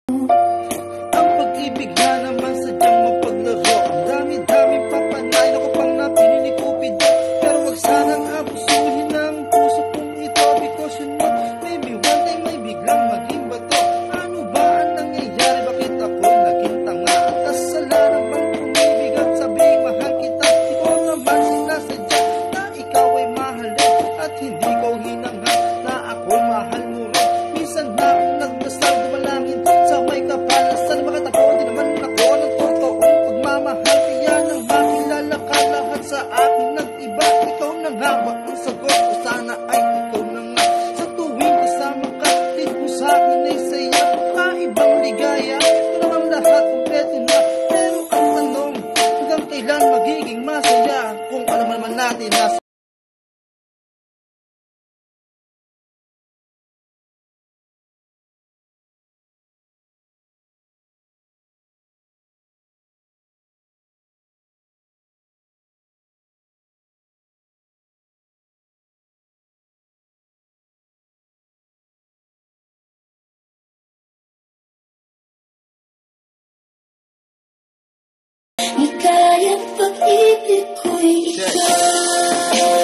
Ang pag-ibig na naman sadyang mapaglaro. Ang dami-dami papanay na ko pang napili ni Cupido. Pero wag sanang abusuhin ang puso kong ito. Because you know, maybe one day may biglang maging bato. Ano ba ang nangyayari? Bakit ako naging tanga? Kasalanan bang umibig at sabing mahal kita? Di ko naman sinasadya na ikaw ay mahalin at hindi ko hinanghan na ako'y mahal mo rin. Minsan na akong nagdasal, dumalangin sa may kapalasan. Makatagpuan din naman ako ng totoong pagmamahal. Kaya nang makilala ka, lahat sa akin nag-iba. Ikaw na nga ba ang sagot ko? Sana ay ikaw na nga. Sa tuwing kasama ka, tit mo sa akin ay saya. Kaibang ligaya, ito naman lahat kompleto na. Pero ang tanong, hanggang kailan magiging masaya? Kung alam naman natin na Di kayang pag-ibig ko'y ikaw.